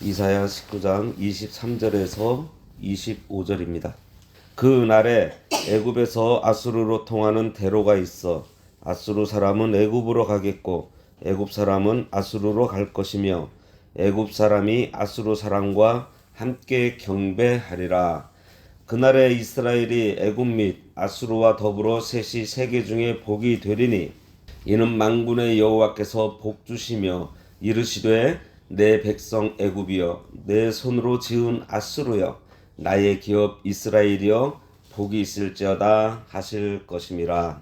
이사야 19장 23절에서 25절입니다. 그 날에 애굽에서 아수르로 통하는 대로가 있어 아수르 사람은 애굽으로 가겠고 애굽 사람은 아수르로 갈 것이며 애굽 사람이 아수르 사람과 함께 경배하리라. 그날에 이스라엘이 애굽 및 아수르와 더불어 셋이 세계 중에 복이 되리니 이는 만군의 여호와께서 복 주시며 이르시되 내 백성 애굽이여 내 손으로 지은 아수르여 나의 기업 이스라엘이여 복이 있을지어다 하실 것임이라.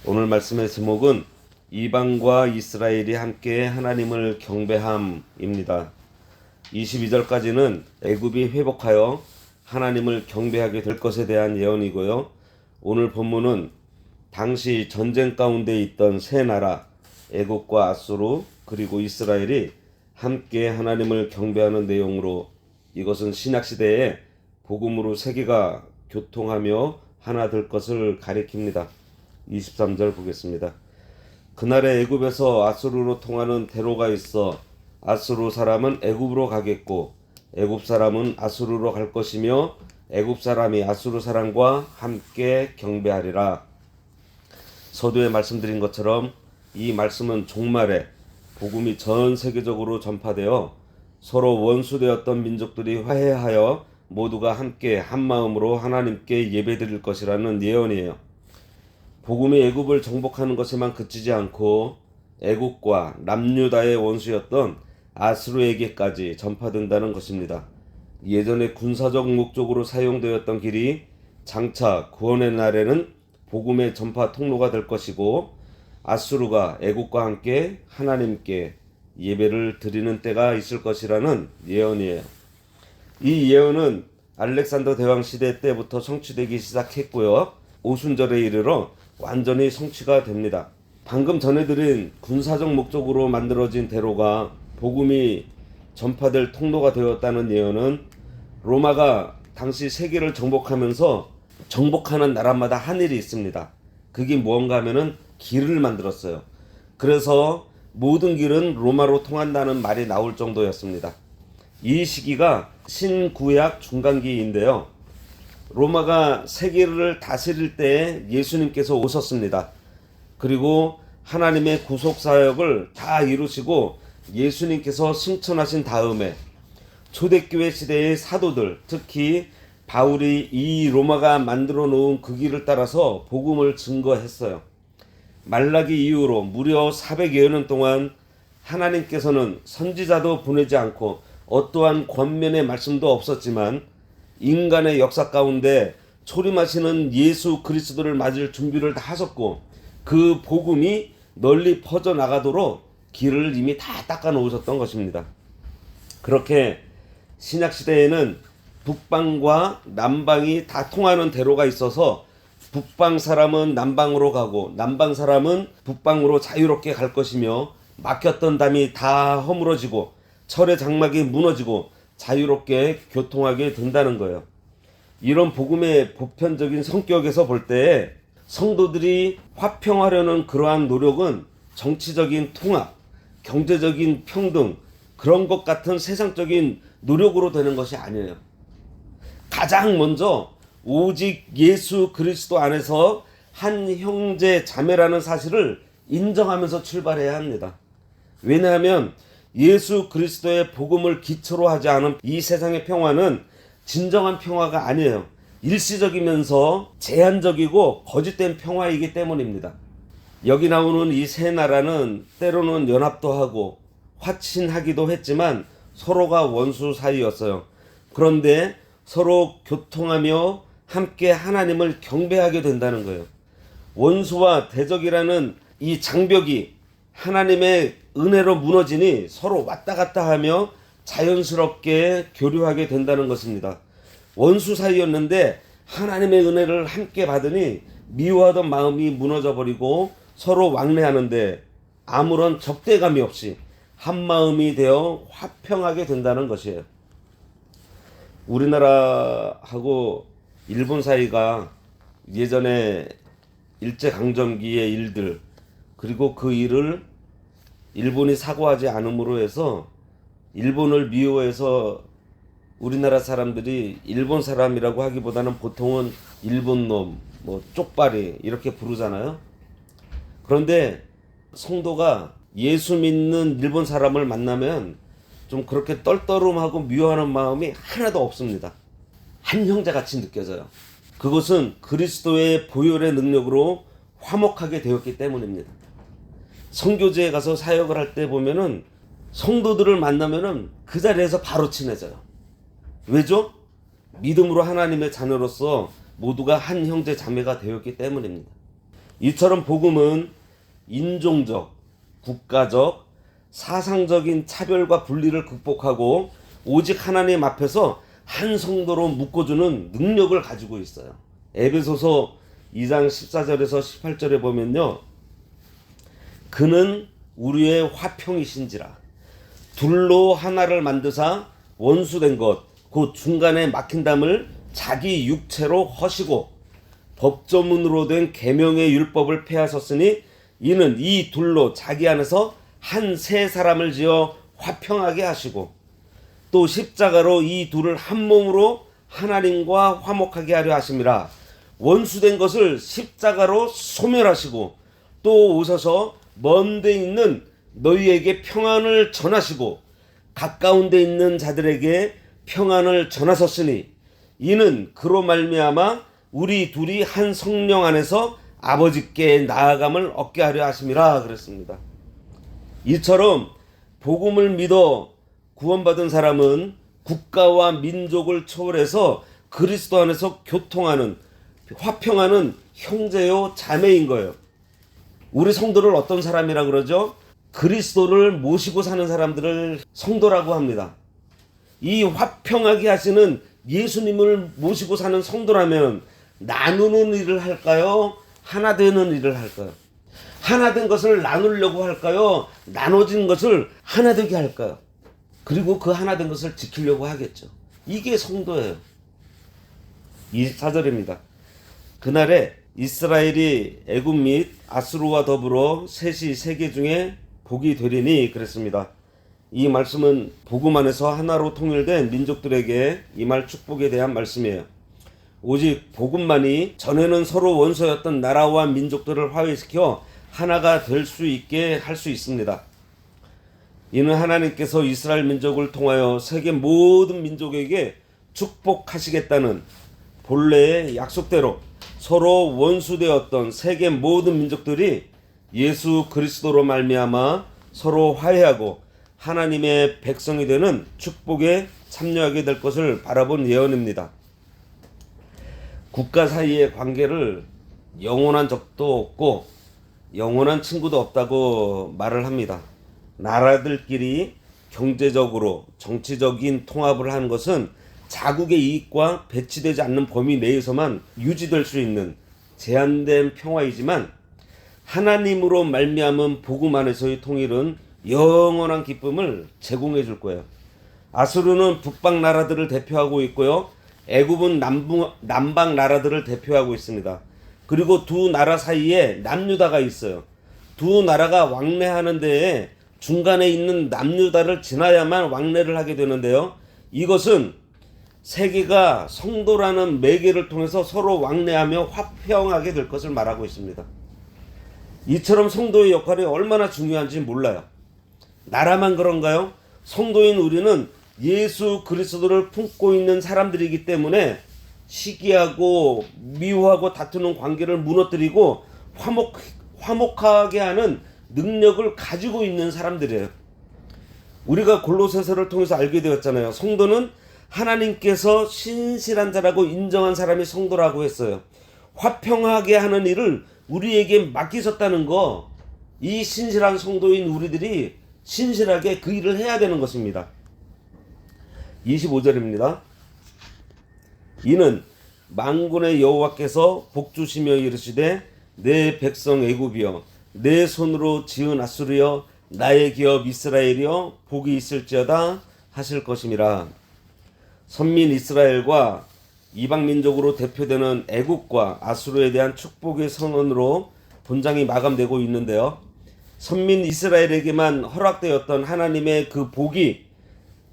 오늘 말씀의 제목은 이방과 이스라엘이 함께 하나님을 경배함입니다. 22절까지는 애굽이 회복하여 하나님을 경배하게 될 것에 대한 예언이고요. 오늘 본문은 당시 전쟁 가운데 있던 세 나라 애굽과 아수르 그리고 이스라엘이 함께 하나님을 경배하는 내용으로, 이것은 신약시대에 복음으로 세계가 교통하며 하나 될 것을 가리킵니다. 23절 보겠습니다. 그날에 애굽에서 아수르로 통하는 대로가 있어 아수르 사람은 애굽으로 가겠고 애굽 사람은 아수르로 갈 것이며 애굽 사람이 아수르 사람과 함께 경배하리라. 서두에 말씀드린 것처럼 이 말씀은 종말에 복음이 전 세계적으로 전파되어 서로 원수되었던 민족들이 화해하여 모두가 함께 한마음으로 하나님께 예배드릴 것이라는 예언이에요. 복음이 애굽을 정복하는 것에만 그치지 않고 애굽과 남유다의 원수였던 아수르에게까지 전파된다는 것입니다. 예전에 군사적 목적으로 사용되었던 길이 장차 구원의 날에는 복음의 전파 통로가 될 것이고 아수르가 애국과 함께 하나님께 예배를 드리는 때가 있을 것이라는 예언이에요. 이 예언은 알렉산더 대왕 시대 때부터 성취되기 시작했고요. 오순절에 이르러 완전히 성취가 됩니다. 방금 전해드린 군사적 목적으로 만들어진 대로가 복음이 전파될 통로가 되었다는 예언은 로마가 당시 세계를 정복하면서 정복하는 나라마다 한 일이 있습니다. 그게 무언가 하면은 길을 만들었어요. 그래서 모든 길은 로마로 통한다는 말이 나올 정도였습니다. 이 시기가 신구약 중간기인데요. 로마가 세계를 다스릴 때 예수님께서 오셨습니다. 그리고 하나님의 구속사역을 다 이루시고 예수님께서 승천하신 다음에 초대교회 시대의 사도들, 특히 바울이 이 로마가 만들어 놓은 그 길을 따라서 복음을 증거했어요. 말라기 이후로 무려 400여 년 동안 하나님께서는 선지자도 보내지 않고 어떠한 권면의 말씀도 없었지만 인간의 역사 가운데 초림하시는 예수 그리스도를 맞을 준비를 다 하셨고 그 복음이 널리 퍼져나가도록 길을 이미 다 닦아 놓으셨던 것입니다. 그렇게 신약시대에는 북방과 남방이 다 통하는 대로가 있어서 북방 사람은 남방으로 가고 남방 사람은 북방으로 자유롭게 갈 것이며 막혔던 담이 다 허물어지고 철의 장막이 무너지고 자유롭게 교통하게 된다는 거예요. 이런 복음의 보편적인 성격에서 볼 때 성도들이 화평하려는 그러한 노력은 정치적인 통합, 경제적인 평등, 그런 것 같은 세상적인 노력으로 되는 것이 아니에요. 가장 먼저 오직 예수 그리스도 안에서 한 형제 자매라는 사실을 인정하면서 출발해야 합니다. 왜냐하면 예수 그리스도의 복음을 기초로 하지 않은 이 세상의 평화는 진정한 평화가 아니에요. 일시적이면서 제한적이고 거짓된 평화이기 때문입니다. 여기 나오는 이 세 나라는 때로는 연합도 하고 화친하기도 했지만 서로가 원수 사이였어요. 그런데 서로 교통하며 함께 하나님을 경배하게 된다는 거예요. 원수와 대적이라는 이 장벽이 하나님의 은혜로 무너지니 서로 왔다 갔다 하며 자연스럽게 교류하게 된다는 것입니다. 원수 사이였는데 하나님의 은혜를 함께 받으니 미워하던 마음이 무너져 버리고 서로 왕래하는데 아무런 적대감이 없이 한 마음이 되어 화평하게 된다는 것이에요. 우리나라하고 일본 사이가 예전에 일제강점기의 일들, 그리고 그 일을 일본이 사과하지 않음으로 해서 일본을 미워해서 우리나라 사람들이 일본 사람이라고 하기보다는 보통은 일본 놈, 뭐 쪽발이 이렇게 부르잖아요. 그런데 성도가 예수 믿는 일본 사람을 만나면 좀 그렇게 떨떠름하고 미워하는 마음이 하나도 없습니다. 한 형제같이 느껴져요. 그것은 그리스도의 보혈의 능력으로 화목하게 되었기 때문입니다. 선교지에 가서 사역을 할 때 보면은 성도들을 만나면은 그 자리에서 바로 친해져요. 왜죠? 믿음으로 하나님의 자녀로서 모두가 한 형제 자매가 되었기 때문입니다. 이처럼 복음은 인종적, 국가적, 사상적인 차별과 분리를 극복하고 오직 하나님 앞에서 한 성도로 묶어주는 능력을 가지고 있어요. 에베소서 2장 14절에서 18절에 보면요. 그는 우리의 화평이신지라 둘로 하나를 만드사 원수된 것 곧 중간에 막힌 담을 자기 육체로 허시고 법조문으로 된 계명의 율법을 폐하셨으니 이는 이 둘로 자기 안에서 한 세 사람을 지어 화평하게 하시고 또 십자가로 이 둘을 한 몸으로 하나님과 화목하게 하려 하심이라. 원수된 것을 십자가로 소멸하시고 또 오셔서 먼 데 있는 너희에게 평안을 전하시고 가까운 데 있는 자들에게 평안을 전하셨으니 이는 그로 말미암아 우리 둘이 한 성령 안에서 아버지께 나아감을 얻게 하려 하심이라 그랬습니다. 이처럼 복음을 믿어 구원받은 사람은 국가와 민족을 초월해서 그리스도 안에서 교통하는 화평하는 형제요 자매인 거예요. 우리 성도를 어떤 사람이라 그러죠? 그리스도를 모시고 사는 사람들을 성도라고 합니다. 이 화평하게 하시는 예수님을 모시고 사는 성도라면 나누는 일을 할까요? 하나 되는 일을 할까요? 하나 된 것을 나누려고 할까요? 나눠진 것을 하나 되게 할까요? 그리고 그 하나 된 것을 지키려고 하겠죠. 이게 성도예요. 24절입니다. 그날에 이스라엘이 애굽 및 아수르와 더불어 셋이 세계 중에 복이 되리니 그랬습니다. 이 말씀은 복음 안에서 하나로 통일된 민족들에게 임할 축복에 대한 말씀이에요. 오직 복음만이 전에는 서로 원수였던 나라와 민족들을 화해시켜 하나가 될 수 있게 할 수 있습니다. 이는 하나님께서 이스라엘 민족을 통하여 세계 모든 민족에게 축복하시겠다는 본래의 약속대로 서로 원수되었던 세계 모든 민족들이 예수 그리스도로 말미암아 서로 화해하고 하나님의 백성이 되는 축복에 참여하게 될 것을 바라본 예언입니다. 국가 사이의 관계를 영원한 적도 없고 영원한 친구도 없다고 말을 합니다. 나라들끼리 경제적으로 정치적인 통합을 하는 것은 자국의 이익과 배치되지 않는 범위 내에서만 유지될 수 있는 제한된 평화이지만 하나님으로 말미암은 복음 안에서의 통일은 영원한 기쁨을 제공해 줄 거예요. 아수르는 북방 나라들을 대표하고 있고요. 애굽은 남방 나라들을 대표하고 있습니다. 그리고 두 나라 사이에 남유다가 있어요. 두 나라가 왕래하는 데에 중간에 있는 남유다를 지나야만 왕래를 하게 되는데요. 이것은 세계가 성도라는 매개를 통해서 서로 왕래하며 화평하게 될 것을 말하고 있습니다. 이처럼 성도의 역할이 얼마나 중요한지 몰라요. 나라만 그런가요? 성도인 우리는 예수 그리스도를 품고 있는 사람들이기 때문에 시기하고 미워하고 다투는 관계를 무너뜨리고 화목하게 하는 능력을 가지고 있는 사람들이에요. 우리가 골로새서를 통해서 알게 되었잖아요. 성도는 하나님께서 신실한 자라고 인정한 사람이 성도라고 했어요. 화평하게 하는 일을 우리에게 맡기셨다는 거, 이 신실한 성도인 우리들이 신실하게 그 일을 해야 되는 것입니다. 25절입니다. 이는 만군의 여호와께서 복주시며 이르시되 내 백성 애굽이여 내 손으로 지은 아수르여 나의 기업 이스라엘이여 복이 있을지어다 하실 것임이라. 선민 이스라엘과 이방민족으로 대표되는 애굽과 아수르에 대한 축복의 선언으로 본장이 마감되고 있는데요. 선민 이스라엘에게만 허락되었던 하나님의 그 복이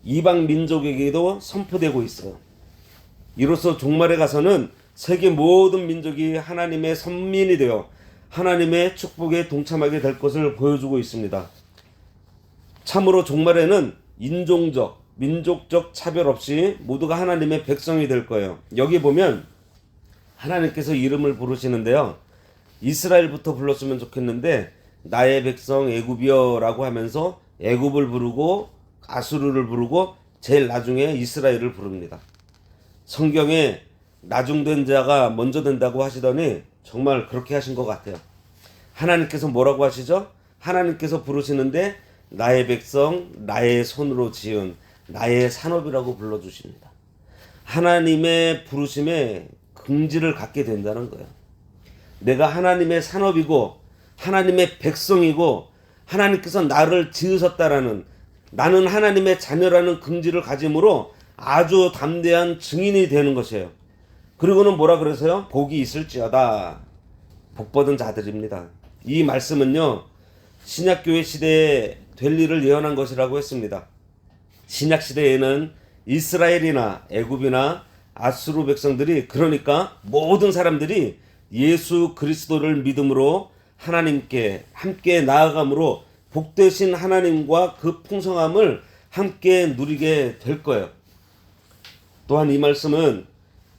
이방 민족에게도 선포되고 있어요. 이로써 종말에 가서는 세계 모든 민족이 하나님의 선민이 되어 하나님의 축복에 동참하게 될 것을 보여주고 있습니다. 참으로 종말에는 인종적, 민족적 차별 없이 모두가 하나님의 백성이 될 거예요. 여기 보면 하나님께서 이름을 부르시는데요. 이스라엘부터 불렀으면 좋겠는데 나의 백성 애굽이여 라고 하면서 애굽을 부르고 아수르를 부르고 제일 나중에 이스라엘을 부릅니다. 성경에 나중된 자가 먼저 된다고 하시더니 정말 그렇게 하신 것 같아요. 하나님께서 뭐라고 하시죠? 하나님께서 부르시는데 나의 백성, 나의 손으로 지은 나의 산업이라고 불러주십니다. 하나님의 부르심에 긍지를 갖게 된다는 거예요. 내가 하나님의 산업이고 하나님의 백성이고 하나님께서 나를 지으셨다라는, 나는 하나님의 자녀라는 긍지를 가짐으로 아주 담대한 증인이 되는 것이에요. 그리고는 뭐라 그러세요? 복이 있을지어다. 복받은 자들입니다. 이 말씀은요, 신약교회 시대에 될 일을 예언한 것이라고 했습니다. 신약 시대에는 이스라엘이나 애굽이나 아수르 백성들이, 그러니까 모든 사람들이 예수 그리스도를 믿음으로 하나님께 함께 나아감으로 복되신 하나님과 그 풍성함을 함께 누리게 될 거예요. 또한 이 말씀은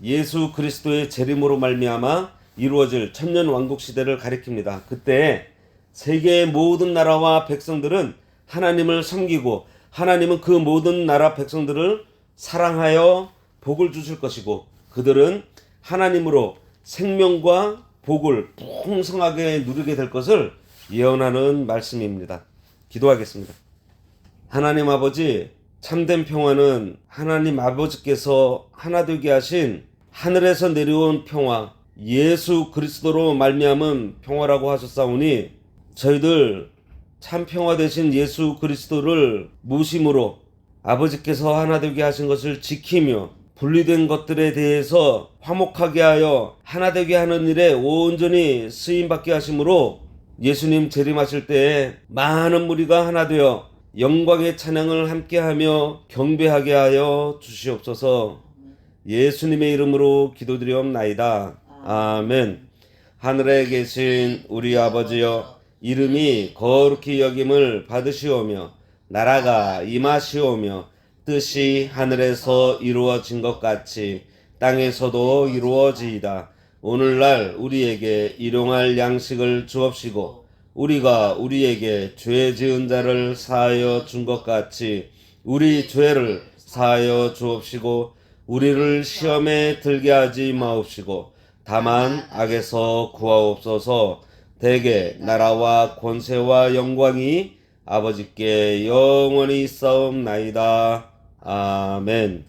예수 그리스도의 재림으로 말미암아 이루어질 천년 왕국 시대를 가리킵니다. 그때 세계의 모든 나라와 백성들은 하나님을 섬기고 하나님은 그 모든 나라 백성들을 사랑하여 복을 주실 것이고 그들은 하나님으로 생명과 복을 풍성하게 누리게 될 것을 예언하는 말씀입니다. 기도하겠습니다. 하나님 아버지, 참된 평화는 하나님 아버지께서 하나 되게 하신 하늘에서 내려온 평화, 예수 그리스도로 말미암은 평화라고 하셨사오니 저희들 참 평화 되신 예수 그리스도를 무심으로 아버지께서 하나 되게 하신 것을 지키며 분리된 것들에 대해서 화목하게 하여 하나 되게 하는 일에 온전히 쓰임받게 하심으로 예수님 재림하실 때에 많은 무리가 하나 되어 영광의 찬양을 함께하며 경배하게 하여 주시옵소서. 예수님의 이름으로 기도드리옵나이다. 아멘. 하늘에 계신 우리 아버지여, 이름이 거룩히 여김을 받으시오며 나라가 임하시오며 뜻이 하늘에서 이루어진 것 같이 땅에서도 이루어지이다. 오늘날 우리에게 일용할 양식을 주옵시고 우리가 우리에게 죄 지은 자를 사하여 준 것 같이 우리 죄를 사하여 주옵시고 우리를 시험에 들게 하지 마옵시고 다만 악에서 구하옵소서. 대개 나라와 권세와 영광이 아버지께 영원히 있사옵나이다. 아멘.